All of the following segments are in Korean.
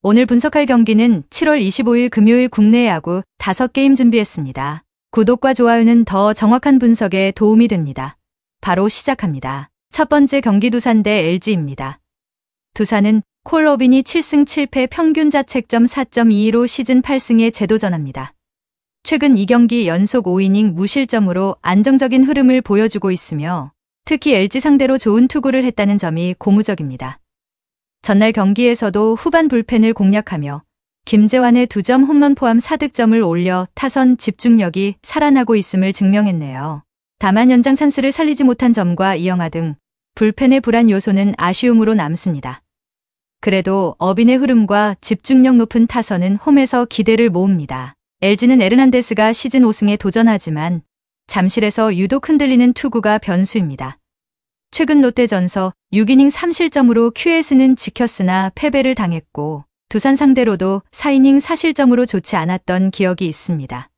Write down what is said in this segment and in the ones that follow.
오늘 분석할 경기는 7월 25일 금요일 국내 야구 5게임 준비했습니다. 구독과 좋아요는 더 정확한 분석에 도움이 됩니다. 바로 시작합니다. 첫 번째 경기 두산 대 LG입니다. 두산은 콜러빈이 7승 7패 평균 자책점 4.22로 시즌 8승에 재도전합니다. 최근 2경기 연속 5이닝 무실점으로 안정적인 흐름을 보여주고 있으며 특히 LG 상대로 좋은 투구를 했다는 점이 고무적입니다. 전날 경기에서도 후반 불펜을 공략하며 김재환의 2점 홈런 포함 4득점을 올려 타선 집중력이 살아나고 있음을 증명했네요. 다만 연장 찬스를 살리지 못한 점과 이영하 등 불펜의 불안 요소는 아쉬움으로 남습니다. 그래도 어빈의 흐름과 집중력 높은 타선은 홈에서 기대를 모읍니다. LG는 에르난데스가 시즌 5승에 도전하지만 잠실에서 유독 흔들리는 투구가 변수입니다. 최근 롯데전서 6이닝 3실점으로 QS는 지켰으나 패배를 당했고 두산 상대로도 4이닝 4실점으로 좋지 않았던 기억이 있습니다.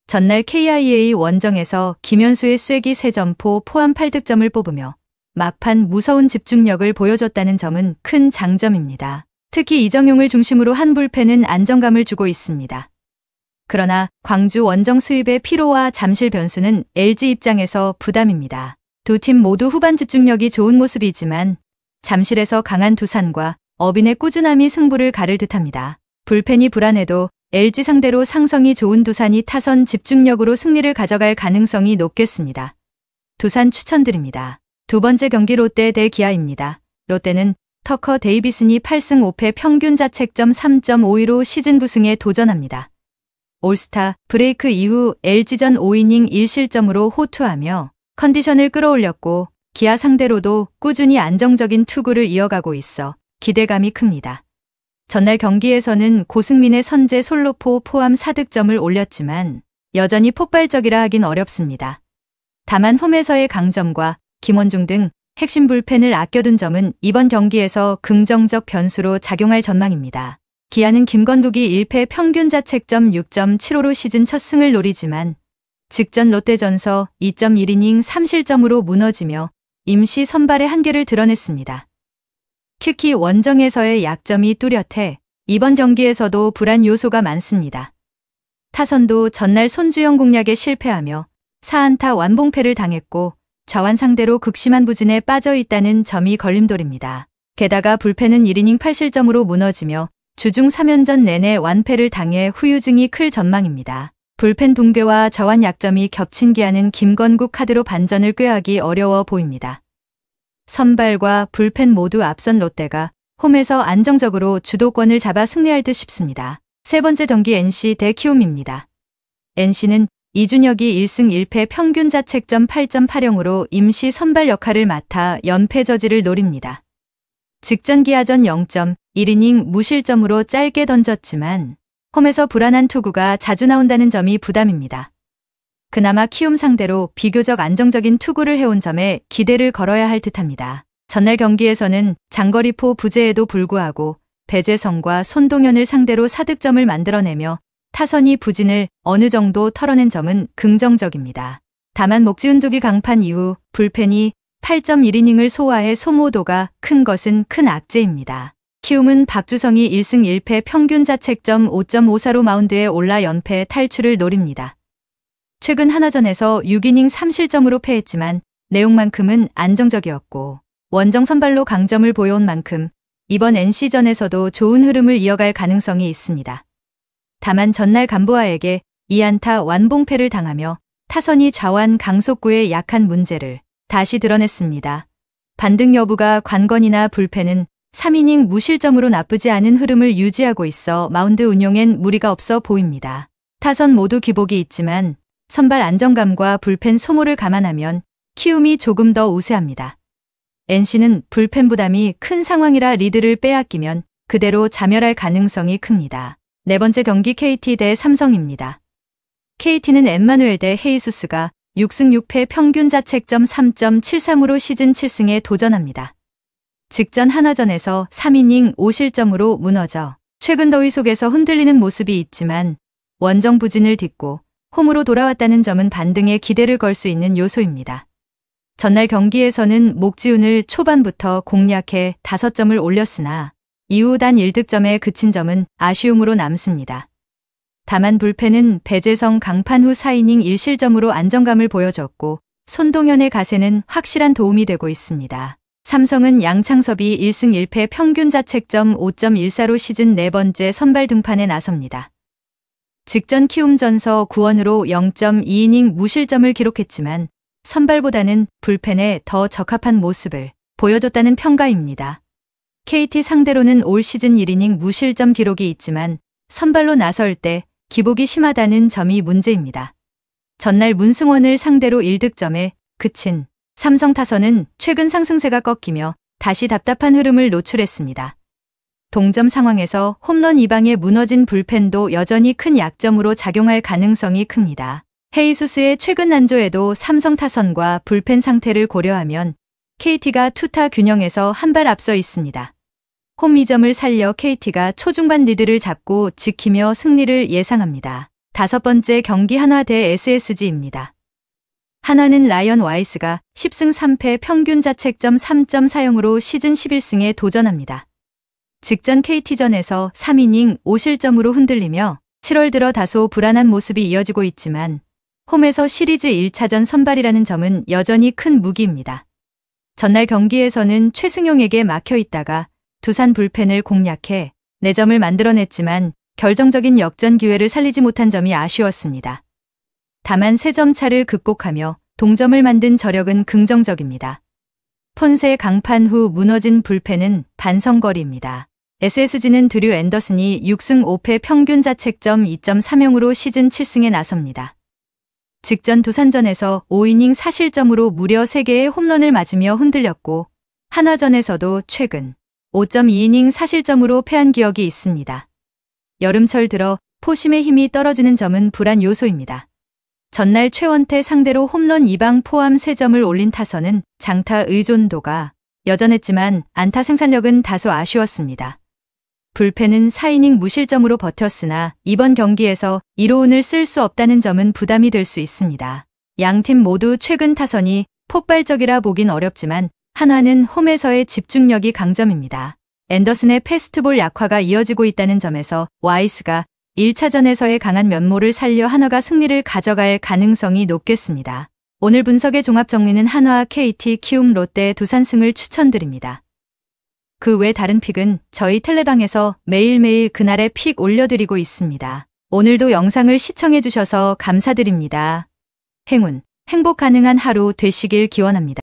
전날 KIA 원정에서 김현수의 쐐기 3점포 포함 8득점을 뽑으며 막판 무서운 집중력을 보여줬다는 점은 큰 장점입니다. 특히 이정용을 중심으로 한 불펜은 안정감을 주고 있습니다. 그러나 광주 원정 수입의 피로와 잠실 변수는 LG 입장에서 부담입니다. 두 팀 모두 후반 집중력이 좋은 모습이지만 잠실에서 강한 두산과 어빈의 꾸준함이 승부를 가를 듯합니다. 불펜이 불안해도 LG 상대로 상성이 좋은 두산이 타선 집중력으로 승리를 가져갈 가능성이 높겠습니다. 두산 추천드립니다. 두 번째 경기 롯데 대 기아입니다. 롯데는 터커 데이비슨이 8승 5패 평균 자책점 3.52로 시즌 9승에 도전합니다. 올스타 브레이크 이후 LG전 5이닝 1실점으로 호투하며 컨디션을 끌어올렸고 기아 상대로도 꾸준히 안정적인 투구를 이어가고 있어 기대감이 큽니다. 전날 경기에서는 고승민의 선제 솔로포 포함 4득점을 올렸지만 여전히 폭발적이라 하긴 어렵습니다. 다만 홈에서의 강점과 김원중 등 핵심 불펜을 아껴둔 점은 이번 경기에서 긍정적 변수로 작용할 전망입니다. 기아는 김건욱이 1패 평균 자책점 6.75로 시즌 첫 승을 노리지만 직전 롯데전서 2.1이닝 3실점으로 무너지며 임시 선발의 한계를 드러냈습니다. 특히 원정에서의 약점이 뚜렷해 이번 경기에서도 불안 요소가 많습니다. 타선도 전날 손주영 공략에 실패하며 4안타 완봉패를 당했고 좌완 상대로 극심한 부진에 빠져 있다는 점이 걸림돌입니다. 게다가 불펜은 1이닝 8실점으로 무너지며 주중 3연전 내내 완패를 당해 후유증이 클 전망입니다. 불펜 붕괴와 저완 약점이 겹친 기아는 김건국 카드로 반전을 꾀하기 어려워 보입니다. 선발과 불펜 모두 앞선 롯데가 홈에서 안정적으로 주도권을 잡아 승리할 듯 싶습니다. 세 번째 경기 NC 대 키움입니다. NC는 이준혁이 1승 1패 평균 자책점 8.80으로 임시 선발 역할을 맡아 연패 저지를 노립니다. 직전 기아전 0.1이닝 무실점으로 짧게 던졌지만 홈에서 불안한 투구가 자주 나온다는 점이 부담입니다. 그나마 키움 상대로 비교적 안정적인 투구를 해온 점에 기대를 걸어야 할 듯합니다. 전날 경기에서는 장거리포 부재에도 불구하고 배재성과 손동현을 상대로 4득점을 만들어내며 타선이 부진을 어느 정도 털어낸 점은 긍정적입니다. 다만 목지훈족이 강판 이후 불펜이 8.1이닝을 소화해 소모도가 큰 것은 큰 악재입니다. 키움은 박주성이 1승 1패 평균 자책점 5.54로 마운드에 올라 연패 탈출을 노립니다. 최근 하나전에서 6이닝 3실점으로 패했지만 내용만큼은 안정적이었고 원정 선발로 강점을 보여온 만큼 이번 NC전에서도 좋은 흐름을 이어갈 가능성이 있습니다. 다만 전날 감보아에게 2안타 완봉패를 당하며 타선이 좌완 강속구에 약한 문제를 다시 드러냈습니다. 반등 여부가 관건이나 불펜은 3이닝 무실점으로 나쁘지 않은 흐름을 유지하고 있어 마운드 운용엔 무리가 없어 보입니다. 타선 모두 기복이 있지만 선발 안정감과 불펜 소모를 감안하면 키움이 조금 더 우세합니다. NC는 불펜 부담이 큰 상황이라 리드를 빼앗기면 그대로 자멸할 가능성이 큽니다. 네 번째 경기 KT 대 삼성입니다. KT는 엠마누엘 대 헤이수스가 6승 6패 평균 자책점 3.73으로 시즌 7승에 도전합니다. 직전 하나전에서 3이닝 5실점으로 무너져 최근 더위 속에서 흔들리는 모습이 있지만 원정 부진을 딛고 홈으로 돌아왔다는 점은 반등에 기대를 걸 수 있는 요소입니다. 전날 경기에서는 목지훈을 초반부터 공략해 5점을 올렸으나 이후 단 1득점에 그친 점은 아쉬움으로 남습니다. 다만 불펜은 배재성 강판 후 4이닝 1실점으로 안정감을 보여줬고 손동현의 가세는 확실한 도움이 되고 있습니다. 삼성은 양창섭이 1승 1패 평균 자책점 5.14로 시즌 4번째 선발 등판에 나섭니다. 직전 키움 전서 9원으로 0.2이닝 무실점을 기록했지만 선발보다는 불펜에 더 적합한 모습을 보여줬다는 평가입니다. KT 상대로는 올 시즌 1이닝 무실점 기록이 있지만 선발로 나설 때 기복이 심하다는 점이 문제입니다. 전날 문승원을 상대로 1득점에 그친 삼성 타선은 최근 상승세가 꺾이며 다시 답답한 흐름을 노출했습니다. 동점 상황에서 홈런 2방에 무너진 불펜도 여전히 큰 약점으로 작용할 가능성이 큽니다. 헤이수스의 최근 난조에도 삼성 타선과 불펜 상태를 고려하면 KT가 투타 균형에서 한 발 앞서 있습니다. 홈 2점을 살려 KT가 초중반 리드를 잡고 지키며 승리를 예상합니다. 5번째 경기 한화 대 SSG입니다. 한화는 라이언 와이스가 10승 3패 평균 자책점 3.40으로 시즌 11승에 도전합니다. 직전 KT전에서 3이닝 5실점으로 흔들리며 7월 들어 다소 불안한 모습이 이어지고 있지만 홈에서 시리즈 1차전 선발이라는 점은 여전히 큰 무기입니다. 전날 경기에서는 최승용에게 막혀 있다가 두산 불펜을 공략해 4점을 만들어냈지만 결정적인 역전 기회를 살리지 못한 점이 아쉬웠습니다. 다만 3점 차를 극복하며 동점을 만든 저력은 긍정적입니다. 폰세 강판 후 무너진 불펜은 반성거리입니다. SSG는 드류 앤더슨이 6승 5패 평균 자책점 2.30으로 시즌 7승에 나섭니다. 직전 두산전에서 5이닝 4실점으로 무려 3개의 홈런을 맞으며 흔들렸고 한화전에서도 최근 5.2이닝 4실점으로 패한 기억이 있습니다. 여름철 들어 포심의 힘이 떨어지는 점은 불안 요소입니다. 전날 최원태 상대로 홈런 2방 포함 3점을 올린 타선은 장타 의존도가 여전했지만 안타 생산력은 다소 아쉬웠습니다. 불펜은 4이닝 무실점으로 버텼으나 이번 경기에서 1호운을 쓸 수 없다는 점은 부담이 될 수 있습니다. 양팀 모두 최근 타선이 폭발적이라 보긴 어렵지만 한화는 홈에서의 집중력이 강점입니다. 앤더슨의 패스트볼 약화가 이어지고 있다는 점에서 와이스가 1차전에서의 강한 면모를 살려 한화가 승리를 가져갈 가능성이 높겠습니다. 오늘 분석의 종합 정리는 한화, KT, 키움, 롯데, 두산 승을 추천드립니다. 그 외 다른 픽은 저희 텔레방에서 매일매일 그날의 픽 올려드리고 있습니다. 오늘도 영상을 시청해주셔서 감사드립니다. 행운, 행복 가능한 하루 되시길 기원합니다.